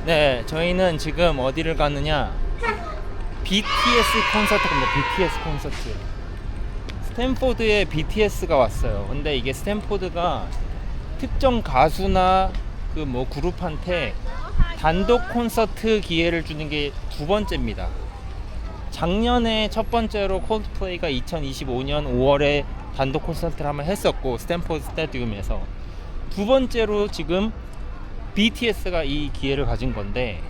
네, 저희는 지금 어디를 가느냐? BTS 콘서트 갑니다. BTS 콘서트. 스탠포드에 BTS가 왔어요. 근데 이게 스탠포드가 특정 가수나 그 뭐 그룹한테 단독 콘서트 기회를 주는 게 두 번째입니다. 작년에 첫 번째로 콜드플레이가 2025년 5월에 단독 콘서트를 한번 했었고 스탠포드 스타디움에서, 두 번째로 지금 BTS가 이 기회를 가진 건데,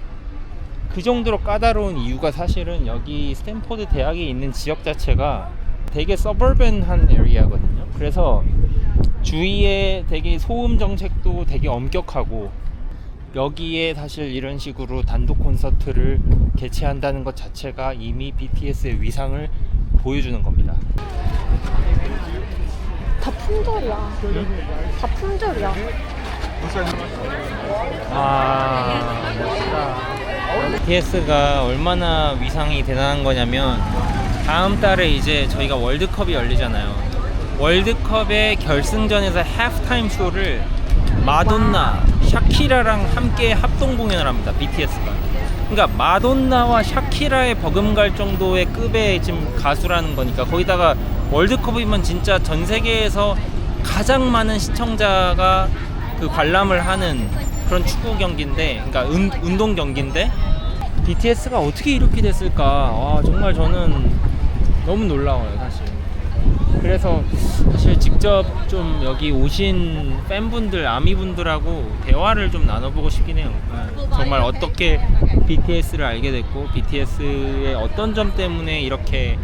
그 정도로 까다로운 이유가 사실은 여기 스탠포드 대학에 있는 지역 자체가 되게 서버벤한 에리아거든요. 그래서 주위에 되게 소음 정책도 되게 엄격하고, 여기에 사실 이런 식으로 단독 콘서트를 개최한다는 것 자체가 이미 BTS의 위상을 보여주는 겁니다. 다 품절이야. 다 품절이야. 아, 멋있다. BTS가 얼마나 위상이 대단한 거냐면, 다음 달에 이제 저희가 월드컵이 열리잖아요. 월드컵의 결승전에서 하프타임 쇼를 마돈나, 샤키라랑 함께 합동 공연을 합니다. BTS가. 그러니까 마돈나와 샤키라에 버금갈 정도의 급의 지금 가수라는 거니까, 거기다가 월드컵이면 진짜 전 세계에서 가장 많은 시청자가 그 관람을 하는 그런 축구 경기인데, 그러니까 운동 경기인데, BTS가 어떻게 이렇게 됐을까? 와, 정말 저는 너무 놀라워요, 사실. 그래서 사실 직접 좀 여기 오신 팬분들, 아미분들하고 대화를 좀 나눠보고 싶긴 해요. 정말 어떻게 BTS를 알게 됐고, BTS의 어떤 점 때문에 이렇게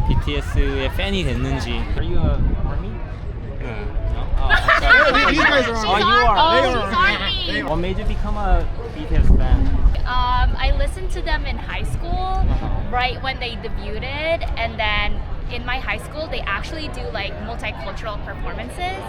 BTS의 팬이 됐는지. Are you a army? These guys are Oh, on. you are. They Oh, are. sorry. What made you become a BTS fan? I listened to them in high school, right when they debuted, and then in my high school they actually do like multicultural performances.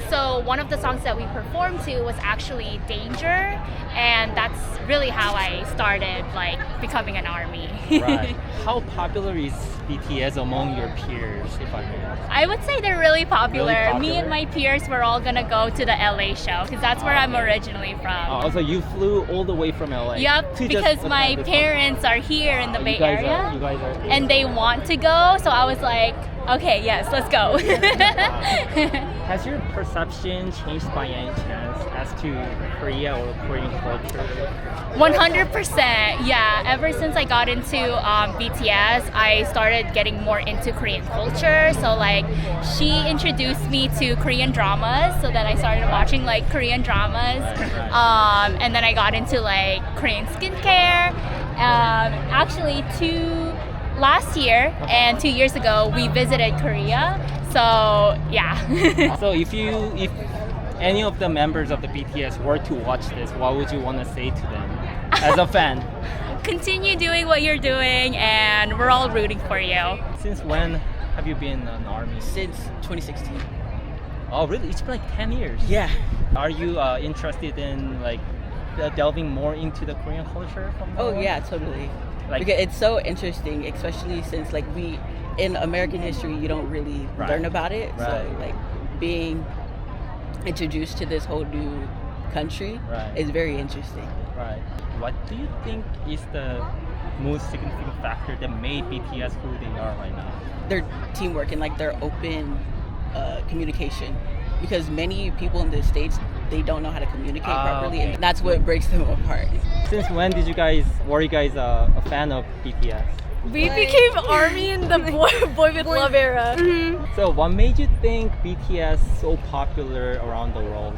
So one of the songs that we performed to was actually Danger, and that's really how I started like becoming an ARMY. Right. How popular is BTS among your peers, if I may ask? I would say they're really popular. Really popular? Me and my peers were all gonna go to the LA show because that's where I'm originally from. Also, you flew all the way from LA. Yep, to just because attend my this parents are here in the Bay you guys Area. you guys are. And they want to go, so I was like, okay, yes, let's go. Has your perception changed by any chance as to Korea or Korean culture? 100%, yeah. Ever since I got into BTS, I started getting more into Korean culture. So like, she introduced me to Korean dramas, so then I started watching like Korean dramas, and then I got into like Korean skincare. Actually, last year and 2 years ago, we visited Korea. So yeah. So if any of the members of the BTS were to watch this, what would you want to say to them as a fan? Continue doing what you're doing, and we're all rooting for you. Since when have you been an ARMY? Since 2016. Oh, really? It's been like 10 years. Yeah. Are you interested in like delving more into the Korean culture from now Oh on? yeah, totally. Like- because it's so interesting, especially since like we in American history you don't really Right. learn about it. Right. So like being introduced to this whole new country Right. is very interesting. Right. What do you think is the most significant factor that made BTS who they are right now? Their teamwork and like their open communication. Because many people in the States, they don't know how to communicate properly, okay. and that's what breaks them apart. Since when were you guys a fan of BTS? We became ARMY in the Boy With Love era. So what made you think BTS so popular around the world?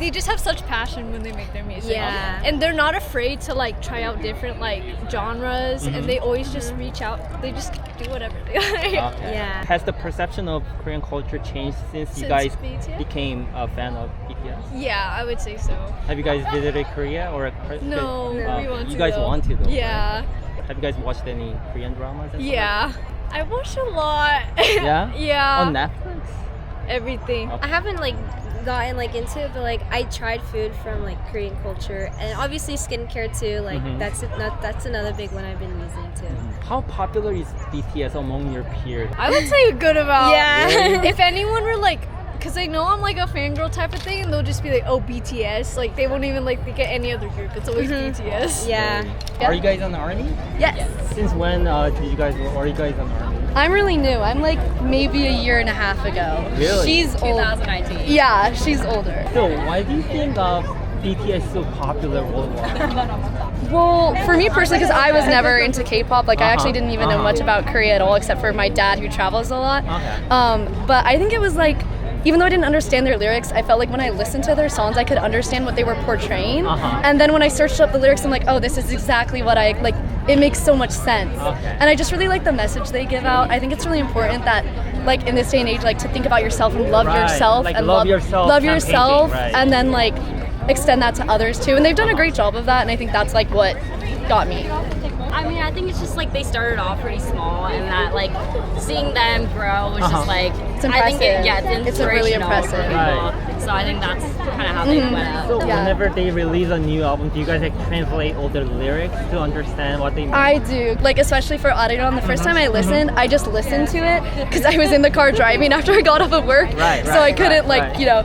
They just have such passion when they make their music. Yeah. And they're not afraid to like try out different like genres, Mhm. and they always just reach out. They just do whatever they like. Okay. Yeah. Has the perception of Korean culture changed since you Since guys BTS? became a fan of BTS? Yeah, I would say so. Have you guys visited Korea or? No, we want to. You guys though. want to though? Yeah. Right? Have you guys watched any Korean dramas? And stuff? Yeah. I watch a lot. Yeah? Yeah. On Netflix? Everything. Okay. I haven't like gotten like into it, but like I tried food from like Korean culture and obviously skincare too. Like Mhm. that's another big one I've been using too. How popular is BTS among your peers? I would say a good amount. Yeah. If anyone were like because they know I'm like a fangirl type of thing, and they'll just be like, "Oh, BTS." Like they won't even like think of any other group. It's always BTS. Yeah. Are you guys on the army? Yes. Since when are you guys on the army? I'm really new. I'm like maybe a year and a half ago. Really? She's old. 2019. Yeah, she's older. So why do you think BTS is so popular worldwide? Well, for me personally, because I was never into K-pop, like I actually didn't even know Uh-huh. much about Korea at all, except for my dad who travels a lot. Okay. But I think it was like, even though I didn't understand their lyrics, I felt like when I listened to their songs, I could understand what they were portraying. Uh-huh. And then when I searched up the lyrics, I'm like, oh, this is exactly what I like. It makes so much sense. Okay. And I just really like the message they give out. I think it's really important that, like in this day and age, like to think about yourself and love Right. yourself Like, and love yourself love campaign, yourself, right. and then like extend that to others too. And they've done a great job of that. And I think that's like what got me. I mean, I think it's just like they started off pretty small, and that like seeing them grow was just like It's I think impressive. it's It's really inspirational for impressive. people. Right. So I think that's kind of how they went up. So Yeah. whenever they release a new album, do you guys like translate all the lyrics to understand what they mean? I do. Like, especially for Arirang, the first time I listened, I just listened to it because I was in the car driving after I got off of work. Right, so I right, couldn't, right, like, right. you know.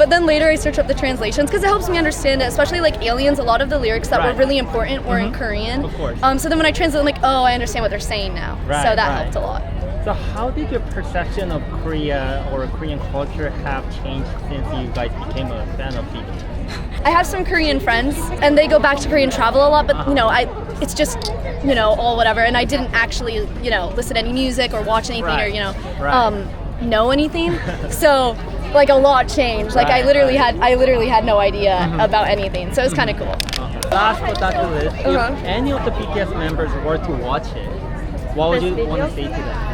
But then later I searched up the translations because it helps me understand it, especially like Aliens. A lot of the lyrics that Right. were really important were in Korean. Of course. So then when I translate, I'm like, oh, I understand what they're saying now. Right, so that right. helped a lot. So how did your perception of Korea or Korean culture have changed since you guys became a fan of BTS? I have some Korean friends, and they go back to Korean travel a lot. But you know, it's just all whatever. And I didn't actually listen to any music or watch anything Right. or Right. know anything. So like a lot changed. Like Right, I literally had no idea about anything. So it was kind of cool. Last but not the least, Uh-huh. if any of the BTS members were to watch it, what would you want to say to them?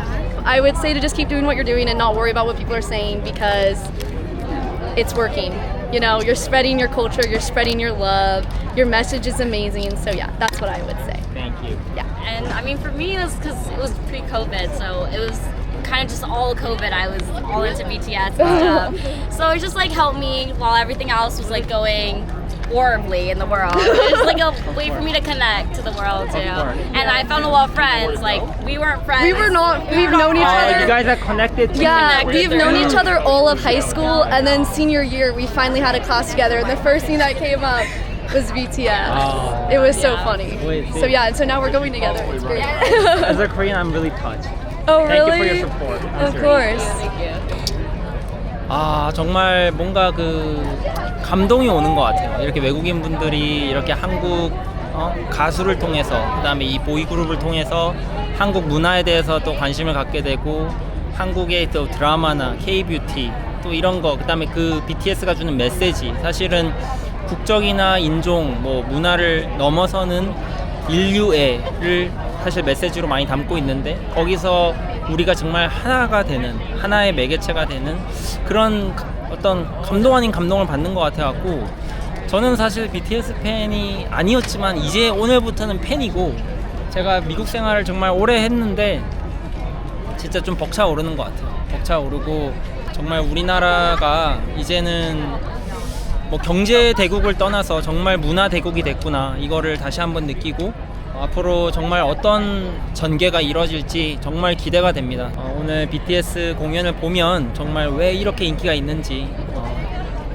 I would say to just keep doing what you're doing and not worry about what people are saying because it's working. You're spreading your culture, you're spreading your love, your message is amazing. So yeah, that's what I would say. Thank you. And I mean, for me, it was because it was pre-COVID, so it was kind of just all COVID. I was all into BTS and stuff, so it just like helped me while everything else was like going horribly in the world. It was like a way for me to connect to the world too. And I found a lot of friends. Like we weren't friends. We've known each other. You guys are connected. Yeah, connect we've with known them. each other all of high school, and then senior year we finally had a class together, and the first thing that came up was BTS. Oh. It was so funny. Wait, So yeah, and so now we're going together. It's great. As a Korean, I'm really touched. Oh Thank really? you for your support. I'm Of serious. course. 아 정말 뭔가 그 감동이 오는 것 같아요. 이렇게 외국인 분들이 이렇게 한국 가수를 통해서 그다음에 이 보이 그룹을 통해서 한국 문화에 대해서 또 관심을 갖게 되고 한국의 또 드라마나 K-뷰티 또 이런 거 그다음에 그 BTS가 주는 메시지 사실은 국적이나 인종 뭐 문화를 넘어서는 인류애를 사실 메시지로 많이 담고 있는데 거기서 우리가 정말 하나가 되는 하나의 매개체가 되는 그런 어떤 감동 아닌 감동을 받는 것 같아갖고 저는 사실 BTS 팬이 아니었지만 이제 오늘부터는 팬이고 제가 미국 생활을 정말 오래 했는데 진짜 좀 벅차오르는 것 같아요. 벅차오르고 정말 우리나라가 이제는 뭐 경제 대국을 떠나서 정말 문화 대국이 됐구나 이거를 다시 한번 느끼고 앞으로 정말 어떤 전개가 이루어질지 정말 기대가 됩니다. 오늘 BTS 공연을 보면 정말 왜 이렇게 인기가 있는지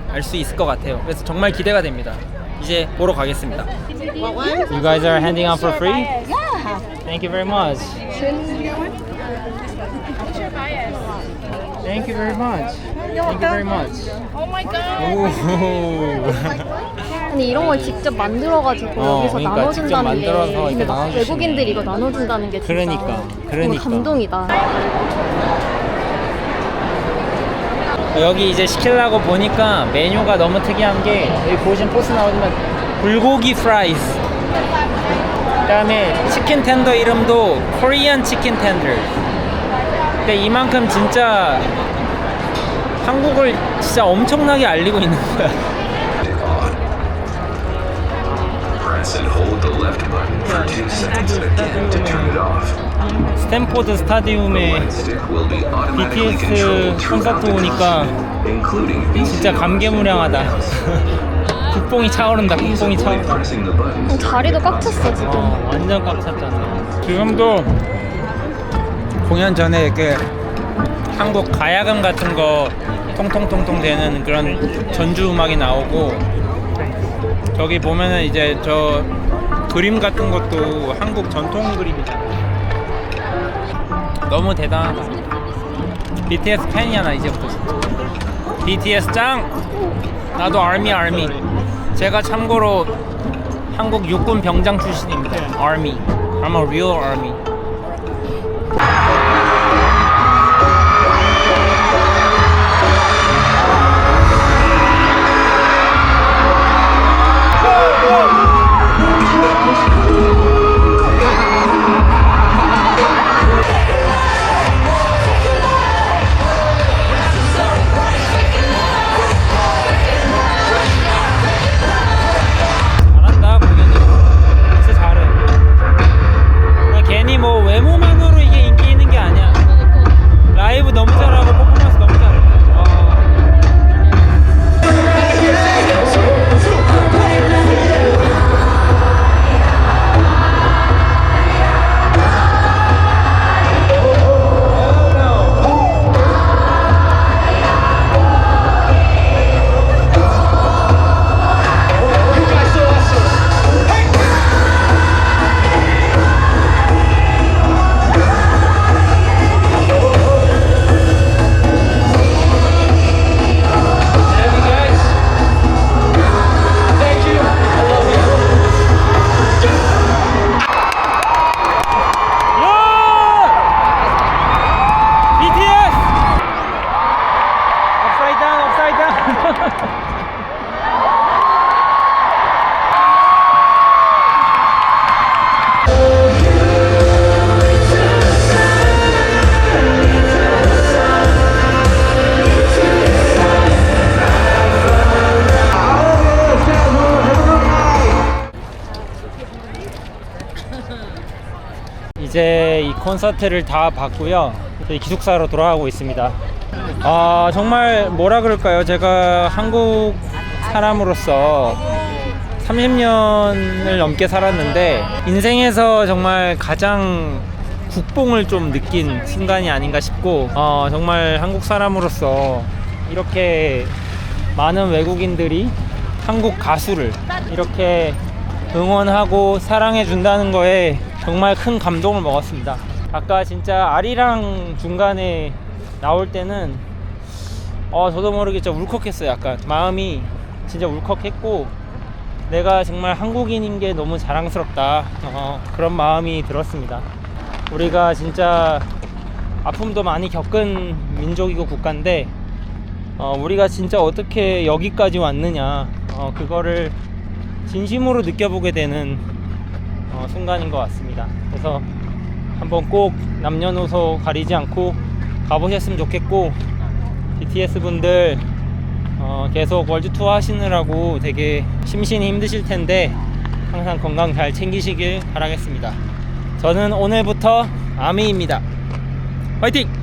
알 수 있을 것 같아요. 그래서 정말 기대가 됩니다. 이제 보러 가겠습니다. You guys are handing out for free? Yeah. Thank you very much. Thank you very much. Thank you very much. Oh my god. 아니 이런 걸 직접 만들어가지고 여기서 그러니까 나눠준다는 직접 만들어서 게 이렇게 근데 나눠주시네. 외국인들이 이거 나눠준다는 게 진짜 그러니까. 너무 감동이다. 여기 이제 시키려고 보니까 메뉴가 너무 특이한 게 여기 보시면 포스 나오지만 불고기 프라이즈 그다음에 치킨 텐더 이름도 코리안 치킨 텐더 근데 이만큼 진짜 한국을 진짜 엄청나게 알리고 있는 거야. Press and hold the left button for 2 seconds again to turn it off. 스탠포드 스타디움에 Stick will be automatically BTS controlled throughout 콘서트 the 오니까 concert, including 진짜 감개무량하다. 국뽕이 차오른다. Please 국뽕이 avoid 차오른다. pressing the buttons. 자리도 꽉 찼어 지금. 완전 꽉 찼잖아. 지금도 공연 전에 이렇게 한국 가야금 같은 거 통통통통 되는 그런 전주 음악이 나오고, 저기 보면은 이제 저 그림 같은 것도 한국 전통 그림이잖아. 너무 대단하다. BTS 팬이야 나 이제부터 진짜. BTS 짱! 나도 아미. 제가 참고로 한국 육군 병장 출신입니다. Army. I'm a real army. 잘한다 공연이. 진짜 잘해. 그냥 괜히 뭐 외모만으로 이게 인기 있는 게 아니야. 라이브 너무 잘하고 퍼포먼스 너무 잘해. BTS! Upside down, upside down. 이제 이 콘서트를 다 봤고요. 저희 기숙사로 돌아가고 있습니다. 정말 뭐라 그럴까요? 제가 한국 사람으로서 30년을 넘게 살았는데 인생에서 정말 가장 국뽕을 좀 느낀 순간이 아닌가 싶고, 정말 한국 사람으로서 이렇게 많은 외국인들이 한국 가수를 이렇게 응원하고 사랑해 준다는 거에 정말 큰 감동을 먹었습니다. 아까 진짜 아리랑 중간에 나올 때는 저도 모르게 진짜 울컥했어요. 약간 마음이 진짜 울컥했고, 내가 정말 한국인인 게 너무 자랑스럽다, 그런 마음이 들었습니다. 우리가 진짜 아픔도 많이 겪은 민족이고 국가인데, 우리가 진짜 어떻게 여기까지 왔느냐, 그거를 진심으로 느껴보게 되는 순간인 것 같습니다. 그래서 한번 꼭 남녀노소 가리지 않고 가보셨으면 좋겠고, BTS 분들 계속 월드 투어 하시느라고 되게 심신이 힘드실 텐데 항상 건강 잘 챙기시길 바라겠습니다. 저는 오늘부터 아미입니다. 화이팅!